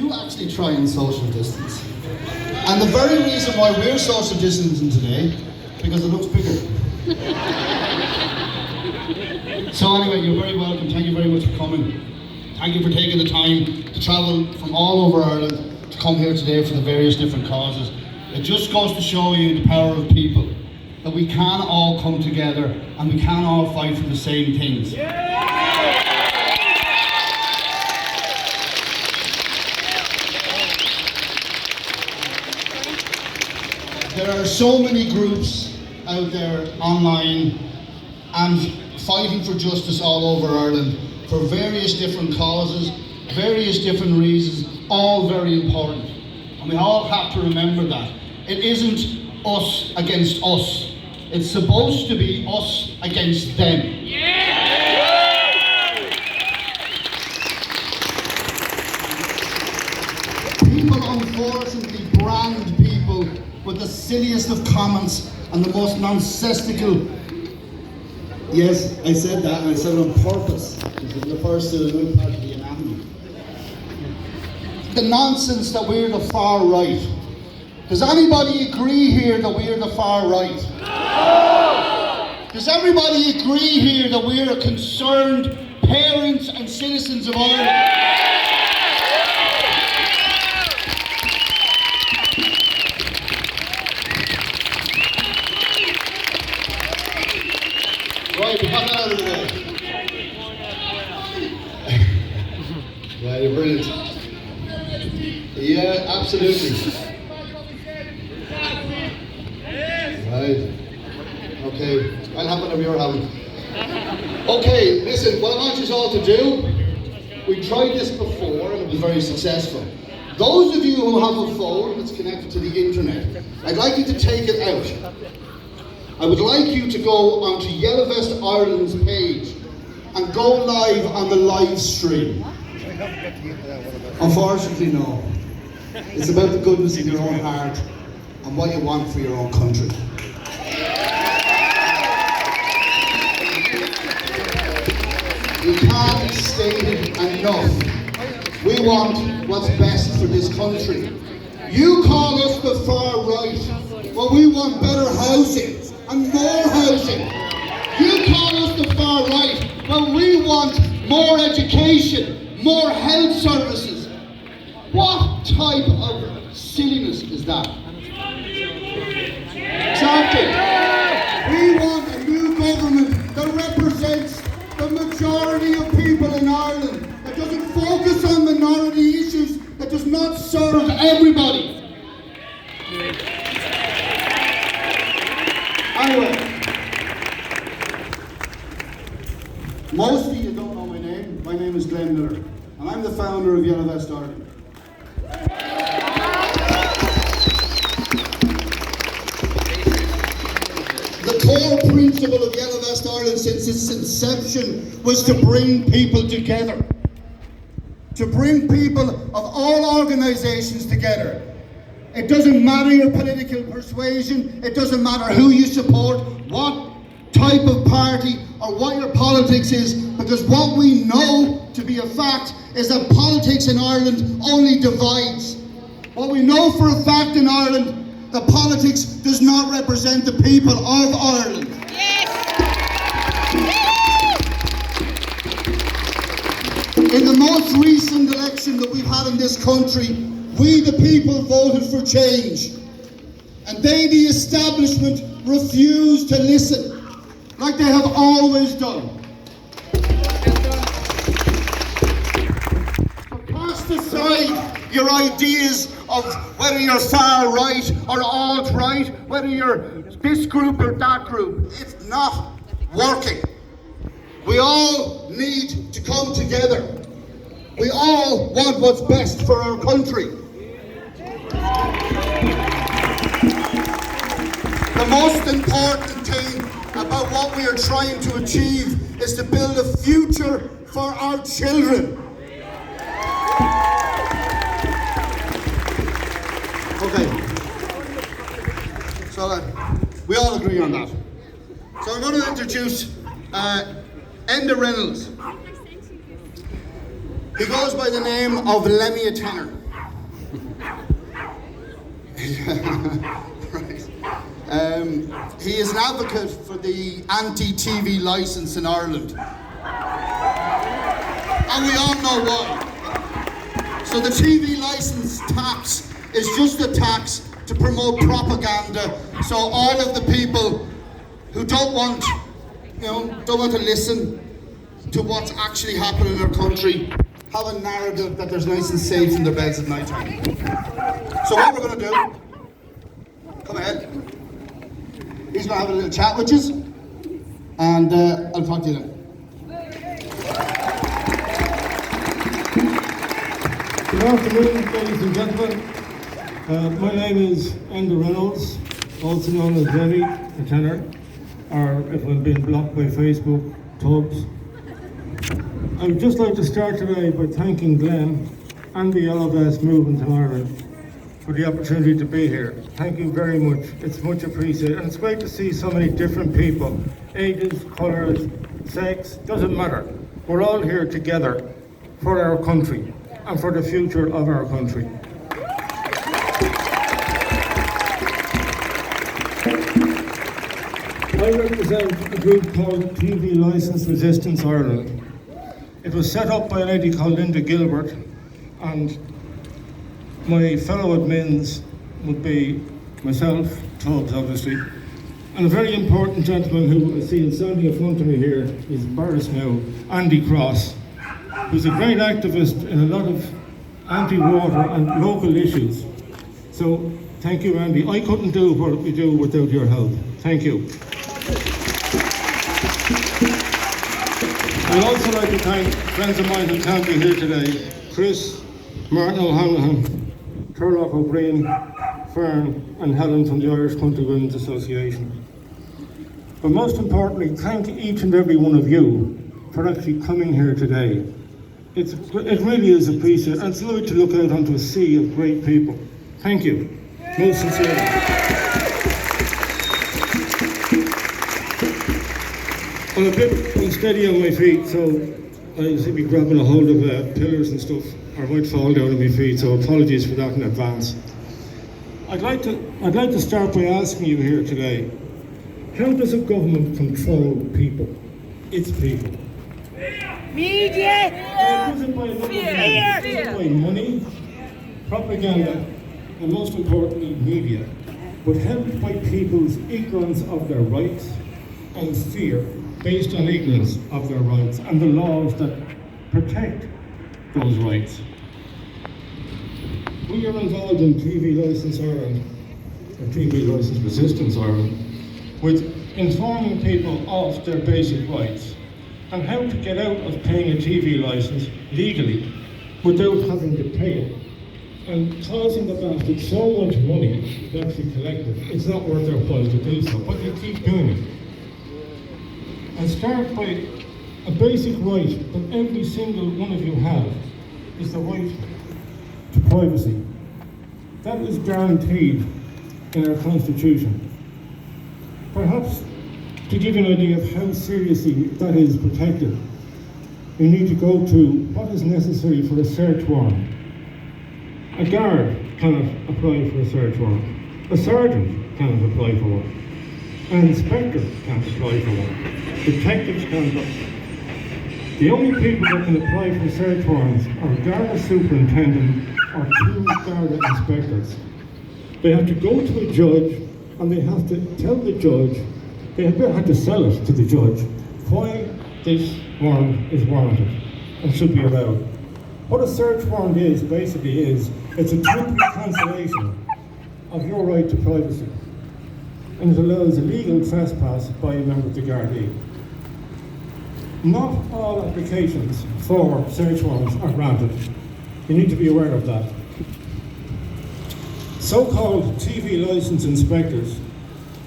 do actually try and social distance. And the very reason why we're social distancing today, because it looks bigger. So anyway, you're very welcome. Thank you very much for coming. Thank you for taking the time to travel from all over Ireland to come here today for the various different causes. It just goes to show you the power of people, that we can all come together and we can all fight for the same things. There are so many groups out there online and fighting for justice all over Ireland for various different causes, various different reasons, all very important. And we all have to remember that. It isn't us against us. It's supposed to be us against them. People unfortunately brand people with the silliest of comments and the most nonsensical. Yes, I said that, and I said it on purpose, because it refers to the new part of the anatomy. The nonsense that we're the far right. Does anybody agree here that we're the far right? No! Does everybody agree here that we're concerned parents and citizens of Ireland? Right, we got that out of the way. Yeah, you're brilliant. Yeah, absolutely. Right. Okay, I'll have whatever you're having. Okay, listen, what I want you all to do, we tried this before and it was very successful. Those of you who have a phone that's connected to the internet, I'd like you to take it out. I would like you to go onto Yellow Vest Ireland's page and go live on the live stream. Unfortunately, no. It's about the goodness in your own heart and what you want for your own country. We can't state it enough. We want what's best for this country. You call us the far right. Well, we want better housing and more housing. You call us the far right. Well, we want more education, more health services. What type of silliness is that? Exactly. We want a new government that represents the majority of people in Ireland, that doesn't focus on minority issues, that does not serve everybody. Anyway, most of you don't know my name. My name is Glen, and I'm the founder of Yellow Vest Ireland. The core principle of Yellow Vest Ireland since its inception was to bring people together. To bring people of all organisations together. It doesn't matter your political persuasion, it doesn't matter who you support, what type of party or what your politics is, because what we know to be a fact is that politics in Ireland only divides. What we know for a fact in Ireland, that politics does not represent the people of Ireland. Yes. In the most recent election that we've had in this country, we the people voted for change. And they, the establishment, refused to listen, like they have always done. So cast aside your ideas of whether you're far right or alt right, whether you're this group or that group. It's not working. We all need to come together. We all want what's best for our country. The most important thing about what we are trying to achieve is to build a future for our children. Okay. So we all agree on that. So I'm going to introduce Reynolds. He goes by the name of Lemmy Tenor. Right. He is an advocate for the anti-TV licence in Ireland. And we all know why. So the TV licence tax is just a tax to promote propaganda, so all of the people who don't want to listen to what's actually happening in our country have a narrative that they're nice and safe in their beds at night time. So what we're going to do, come ahead, he's going to have a little chat with you, and I'll talk to you then. Good afternoon, ladies and gentlemen. My name is Reynolds, also known as Remy, the tenor, or if I'm being blocked by Facebook, Tubbs. I would just like to start today by thanking Glen and the Yellow Vest movement in Ireland for the opportunity to be here. Thank you very much. It's much appreciated. And it's great to see so many different people, ages, colours, sex, doesn't matter. We're all here together for our country and for the future of our country. I represent a group called TV Licence Resistance Ireland. It was set up by a lady called Linda Gilbert, and my fellow admins would be myself, Tubbs obviously, and a very important gentleman who I see standing in front of me here is embarrassed now, Andy Cross, who's a great activist in a lot of anti-water and local issues. So thank you, Andy. I couldn't do what we do without your help. Thank you. I'd also like to thank friends of mine who can't be here today: Chris, Martin O'Hanlon, Turlock O'Brien, Fern and Helen from the Irish Country Women's Association. But most importantly, thank each and every one of you for actually coming here today. It really is appreciated, and it's lovely to look out onto a sea of great people. Thank you, most sincerely. I'm a bit unsteady on my feet, so I seem to be grabbing a hold of pillars and stuff, or I might fall down on my feet, so apologies for that in advance. I'd like to start by asking you here today, how does a government control people, its people? Media! Does it by money, propaganda, and most importantly, media, but helped by people's ignorance of their rights and fear based on ignorance of their rights and the laws that protect those rights. We are involved in TV Licence Ireland, or TV Licence Resistance Ireland, with informing people of their basic rights and how to get out of paying a TV licence legally without having to pay it, and causing the bastard so much money to actually collect it. It's not worth their while to do so, but they keep doing it. And start by a basic right that every single one of you have is the right to privacy. That is guaranteed in our Constitution. Perhaps to give you an idea of how seriously that is protected, you need to go to what is necessary for a search warrant. A guard cannot apply for a search warrant. A sergeant cannot apply for one. An inspector can't apply for one. Detectives can't. The only people that can apply for search warrants are a Garda superintendent or 2 Garda inspectors. They have to go to a judge and they have to tell the judge, they have to sell it to the judge, why this warrant is warranted and should be allowed. What a search warrant is, basically is, it's a temporary cancellation of your right to privacy. And it allows illegal trespass by a member of the Gardaí. Not all applications for search warrants are granted. You need to be aware of that. So-called TV licence inspectors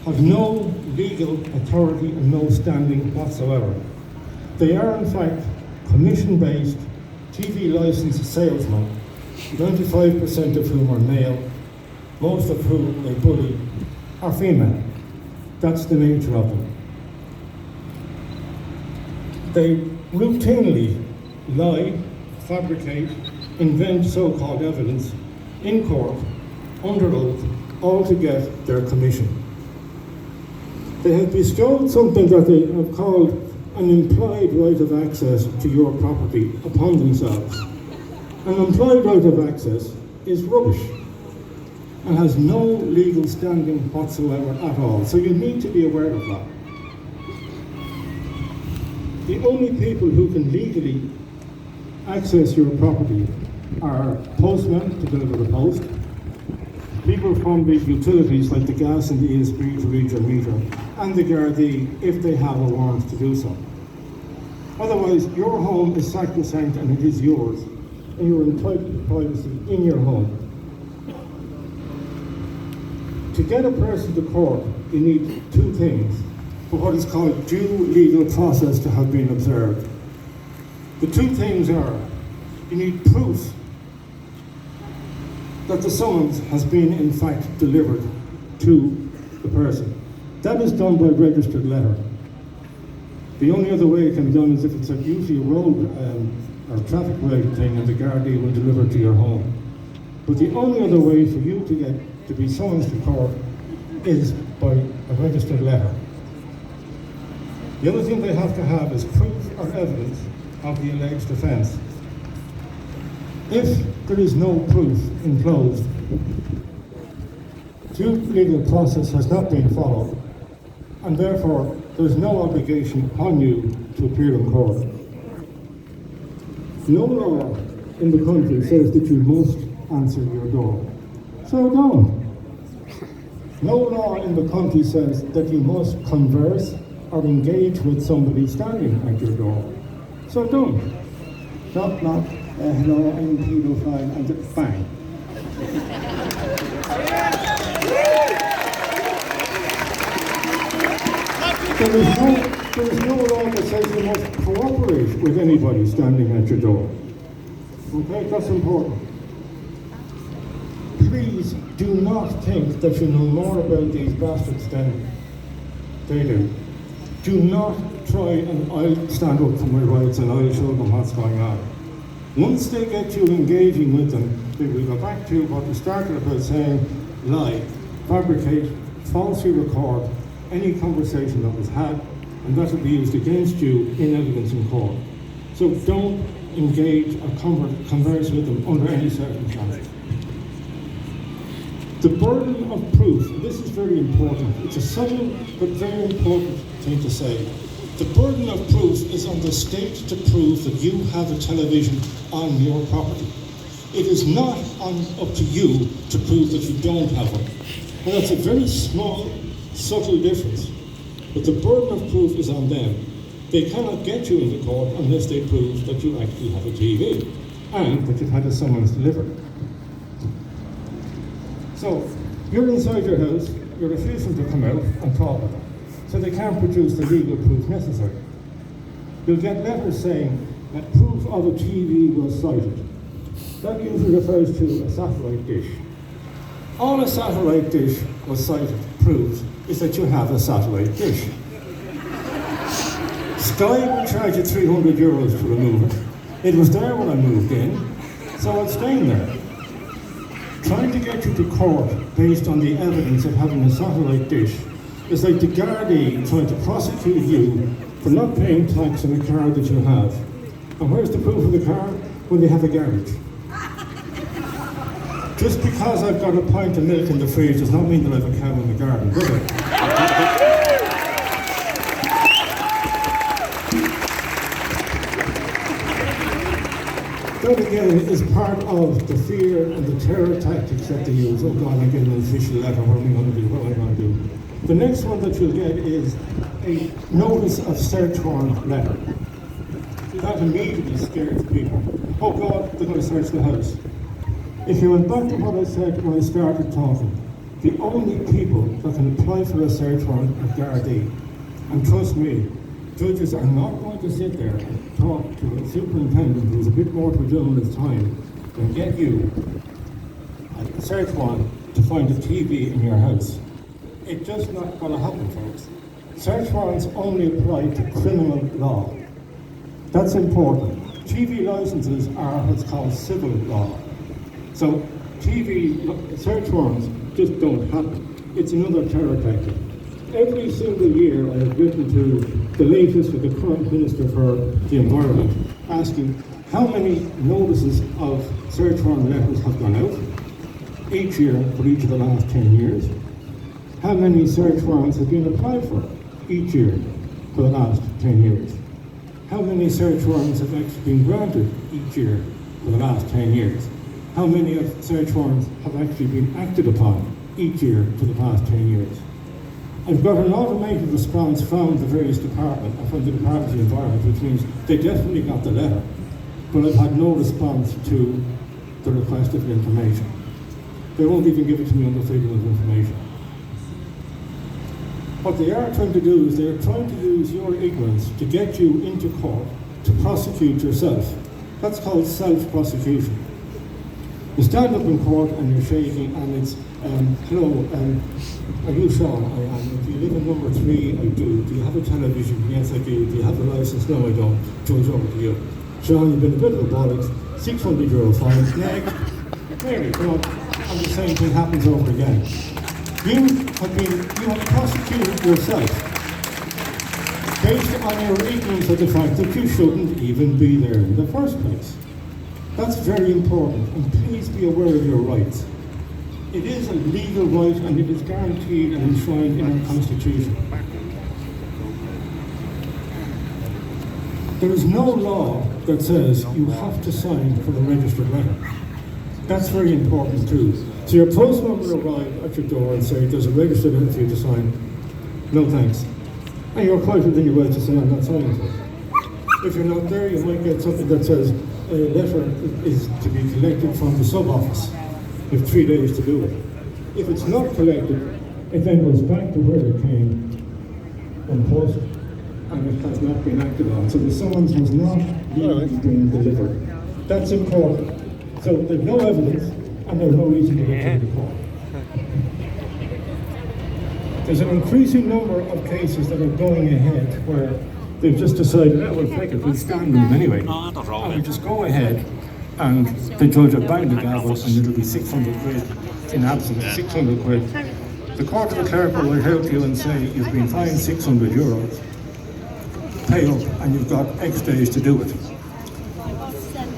have no legal authority and no standing whatsoever. They are in fact commission-based TV licence salesmen, 95% of whom are male, most of whom they bully are female. That's the nature of them. They routinely lie, fabricate, invent so-called evidence in court, under oath, all to get their commission. They have bestowed something that they have called an implied right of access to your property upon themselves. An implied right of access is rubbish and has no legal standing whatsoever at all. So you need to be aware of that. The only people who can legally access your property are postmen to deliver the post, people from the utilities like the gas and the ESB to read your meter, and the Gardaí if they have a warrant to do so. Otherwise, your home is sacrosanct and it is yours, and you are entitled to privacy in your home. To get a person to court, you need two things for what is called due legal process to have been observed. The two things are, you need proof that the summons has been in fact delivered to the person. That is done by registered letter. The only other way it can be done is if it's usually a road or traffic related thing and the Gardaí will deliver it to your home. But the only other way for you to get to be summoned to court is by a registered letter. The other thing they have to have is proof or evidence of the alleged offence. If there is no proof enclosed, due legal process has not been followed, and therefore there is no obligation upon you to appear in court. No law in the country says that you must answer your door, so don't. No law in the country says that you must converse or engage with somebody standing at your door, so don't. Knock, knock, hello, I'm paedophile, and bang. There is no law that says you must cooperate with anybody standing at your door. Okay, that's important. Please do not think that you know more about these bastards than they do. Do not try and I'll stand up for my rights and I'll show them what's going on. Once they get you engaging with them, they will go back to what we started about saying, lie, fabricate, falsely record any conversation that was had, and that will be used against you in evidence in court. So don't engage or converse with them under any circumstances. The burden of proof, and this is very important, it's a subtle but very important thing to say. The burden of proof is on the state to prove that you have a television on your property. It is not up to you to prove that you don't have one. And that's a very small, subtle difference. But the burden of proof is on them. They cannot get you into court unless they prove that you actually have a TV and that you've had a summons delivered. So, you're inside your house, you're refusing to come out and talk with them. So they can't produce the legal proof necessary. You'll get letters saying that proof of a TV was cited. That usually refers to a satellite dish. All a satellite dish was cited proves is that you have a satellite dish. Sky will charge you €300 to remove it. It was there when I moved in, so it's staying there. Trying to get you to court based on the evidence of having a satellite dish is like the Gardaí trying to prosecute you for not paying tax on the car that you have. And where's the proof of the car? When they have a garage. Just because I've got a pint of milk in the fridge does not mean that I have a cow in the garden, does it? That again is part of the fear and the terror tactics that they use. Oh God, I'm getting an official letter, what am I going to do, what am I going to do? The next one that you'll get is a notice of search warrant letter. That immediately scares people. Oh God, they're going to search the house. If you went back to what I said when I started talking, the only people that can apply for a search warrant are Gardaí. And trust me, judges are not going to sit there and talk to a superintendent who's a bit more to do in his time than get you a search warrant to find a TV in your house. It's just not going to happen, folks. Search warrants only apply to criminal law. That's important. TV licenses are what's called civil law. So TV search warrants just don't happen. It's another terror tactic. Every single year I have written to the latest with the current Minister for the Environment asking how many notices of search warrant letters have gone out each year for each of the last 10 years. How many search warrants have been applied for each year for the last 10 years? How many search warrants have actually been granted each year for the last 10 years? How many of search warrants have actually been acted upon each year for the past 10 years? I've got an automated response from the various departments, from the Department of the Environment, which means they definitely got the letter, but I've had no response to the request of information. They won't even give it to me under freedom of information. What they are trying to do is they're trying to use your ignorance to get you into court to prosecute yourself. That's called self-prosecution. You stand up in court and you're shaking and it's, hello, are you Sean? I am. Do you live in number 3? I do. Do you have a television? Yes, I do. Do you have a license? No, I don't. Judge, over to you. Sean, you've been a bit of a bollocks. €600 fine. Next. Mary, come on. And the same thing happens over again. You have prosecuted yourself based on your ignorance of the fact that you shouldn't even be there in the first place. That's very important, and please be aware of your rights. It is a legal right and it is guaranteed and enshrined in our Constitution. There is no law that says you have to sign for the registered letter. That's very important too. So your postman will arrive at your door and say, there's a registered letter for you to sign. No thanks. And you're quite within your right to say, I'm not signing for it. If you're not there, you might get something that says a letter is to be collected from the sub-office. You have 3 days to do it. If it's not collected, it then goes back to where it came on post, and it has not been acted on. So the summons has not been delivered. That's important. So there's no evidence, and there's no reason to go to the court. There's an increasing number of cases that are going ahead where they've just decided, we'll take it, we'll stand them anyway. And we just go ahead, and the judge will bang the gavel, and it'll be 600 quid in absence, 600 quid. The court of the clerk will help you and say, you've been fined €600, pay up, and you've got X days to do it.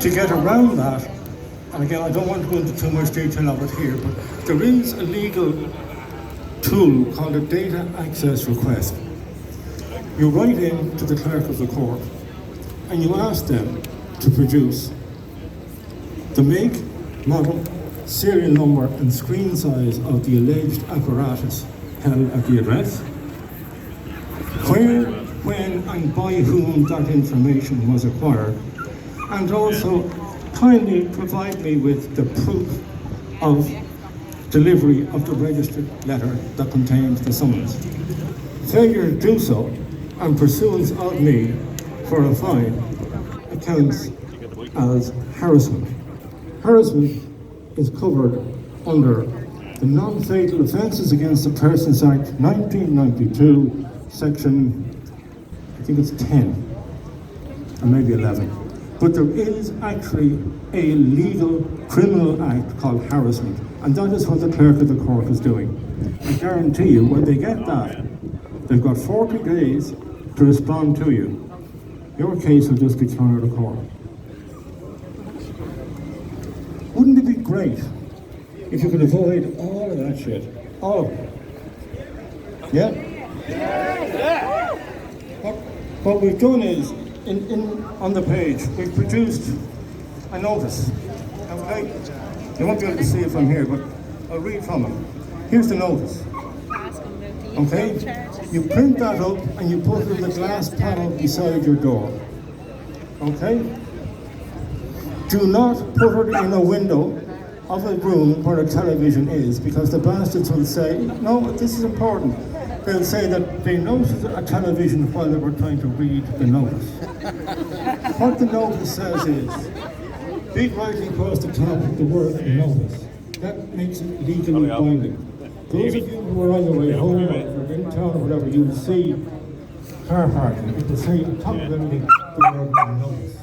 To get around that, and again, I don't want to go into too much detail of it here, but there is a legal tool called a data access request. You write in to the clerk of the court and you ask them to produce the make, model, serial number and screen size of the alleged apparatus held at the address, where, when and by whom that information was acquired, and also kindly provide me with the proof of delivery of the registered letter that contains the summons. Failure to do so and pursuance of me for a fine accounts as harassment. Harassment is covered under the Non-Fatal Offences Against the Persons Act 1992, section, I think it's 10, or maybe 11. But there is actually a legal criminal act called harassment, and that is what the clerk of the court is doing. I guarantee you, when they get that, they've got 40 days to respond to you. Your case will just be thrown out of court. Wouldn't it be great if you could avoid all of that shit? All of it. Yeah? What we've done is, on the page, we've produced a notice. Okay? You won't be able to see it from here, but I'll read from it. Here's the notice. Okay? You print that up and you put it in the glass panel beside your door. Okay? Do not put it in a window of a room where a television is, because the bastards will say, no, this is important. They'll say that they noticed a television while they were trying to read the notice. What the notice says is, big writing across the top of the word notice. That makes it legally binding. Those of you who are on your way home or in town or whatever, you will see car parking. It will say on top of everything the word notice.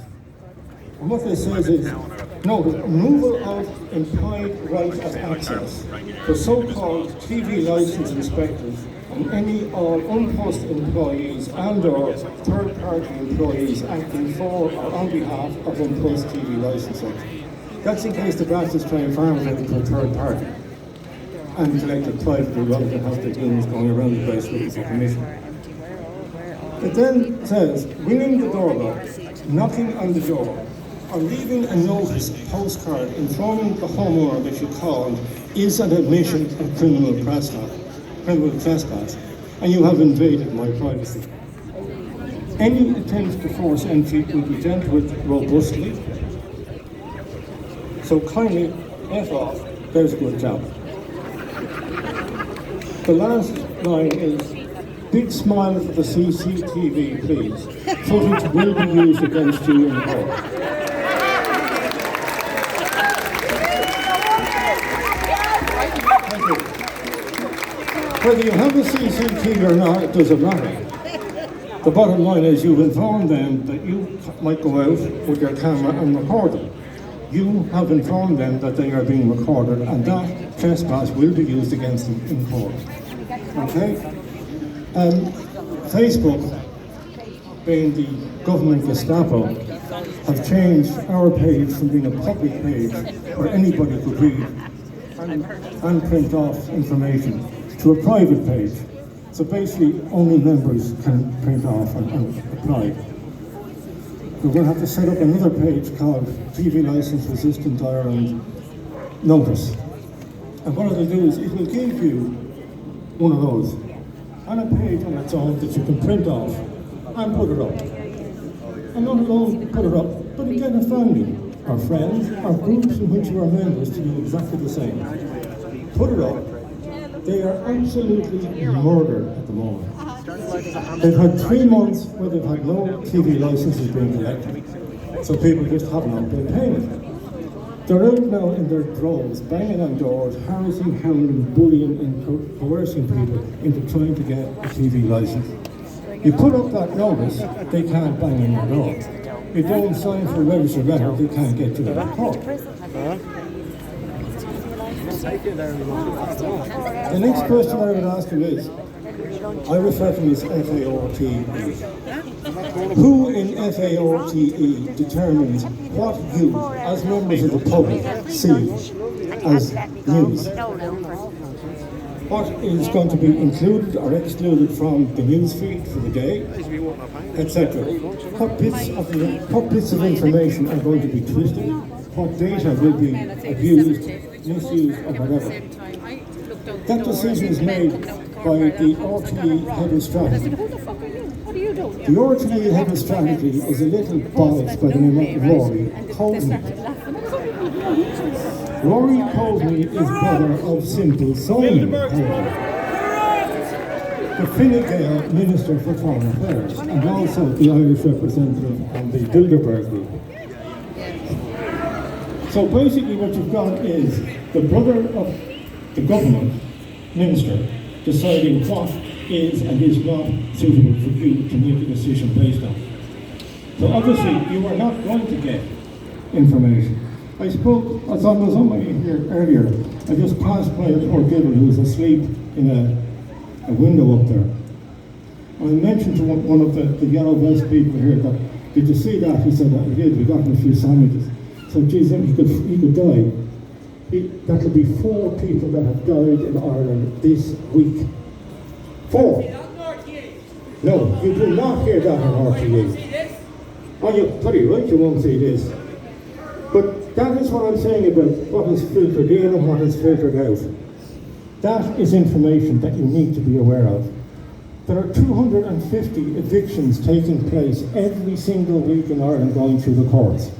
And what this says is, No, the removal of implied right of access for so-called TV license inspectors and any all unpost employees and/or third-party employees acting for or on behalf of unpost TV licensors. That's in case the grass is trying farmers out to a third party and collected privately rather than have the goons going around the place looking for permission. It then says, ringing the doorbell, knocking on the door, or leaving a notice postcard informing the homeowner that you called is an admission of criminal trespass, and you have invaded my privacy. Any attempt to force entry will be dealt with robustly. So kindly, F off, there's a good job. The last line is, big smile for the CCTV, please. Footage will be used against you in court. Thank you. Whether you have a CCTV or not, it doesn't matter. The bottom line is you've informed them that you might go out with your camera and record them. You have informed them that they are being recorded, and that trespass will be used against them in court. Okay? Facebook, being the government Gestapo, have changed our page from being a public page where anybody could read and print off information to a private page. So basically, only members can print off and apply. We're going to have to set up another page called TV License Resistant Ireland Notice. And what it'll do is it will give you one of those on a page on its own that you can print off and put it up. And not alone put it up, but again a family or friends or groups in which you are members to do exactly the same. Put it up. They are absolutely murdered at the moment. They've had 3 months where they've had no TV licenses being collected, so people just have not been paying. They're out now in their droves, banging on doors, harassing, hounding, bullying and coercing people into trying to get a TV license. You put up that notice, they can't bang on your door. You don't sign for a registered letter, they can't get to the court. The next question I would ask you is, I refer to this FAOTE. Who in FAOTE determines what you, as members of the public, see as news? What is going to be included or excluded from the news feed for the day, etc. What bits of information are going to be twisted? What data will be abused, misused, or whatever? That decision is made by the RTE head of strategy. The RTE head of strategy is a little bollocks by the name of Rory Coldney. Rory Coldney is brother of Simple Simon, the Fine Gael Minister for Foreign Affairs, and also the Irish representative on the Bilderberg Group. So basically what you've got is the brother of the government minister deciding what is and is not suitable for you to make a decision based on. So obviously you are not going to get information. I was on somebody here earlier. I just passed by a poor Gibbon who was asleep in a window up there. I mentioned to one of the yellow vest people here that, did you see that? He said, I did, we got him a few sandwiches. So geez, he could die. That could be 4 people that have died in Ireland this week. 4. No, you do not hear that on RTE. Oh, you're pretty right, you won't see this. But that is what I'm saying about what is filtered in and what is filtered out. That is information that you need to be aware of. There are 250 evictions taking place every single week in Ireland going through the courts.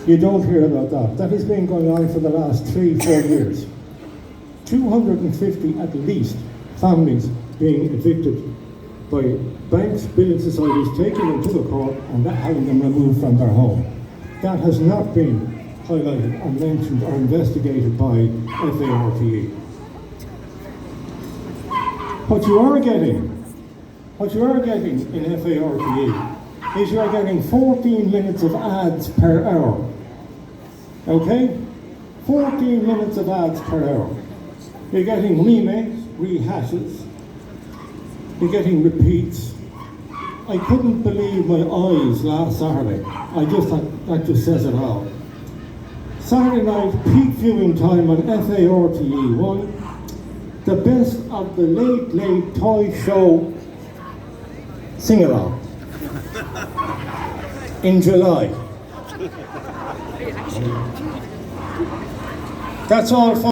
You don't hear about that. That has been going on for the last 3-4 years. 250 at least families being evicted by banks, building societies, taking them to the court and having them removed from their home. That has not been highlighted or mentioned or investigated by FARTE. What you are getting in FARTE is you're getting 14 minutes of ads per hour. Okay? 14 minutes of ads per hour. You're getting remakes, rehashes. You're getting repeats. I couldn't believe my eyes last Saturday. I just thought that just says it all. Saturday night, peak viewing time on FARTE1, the best of the Late Toy Show sing-along in July. That's all.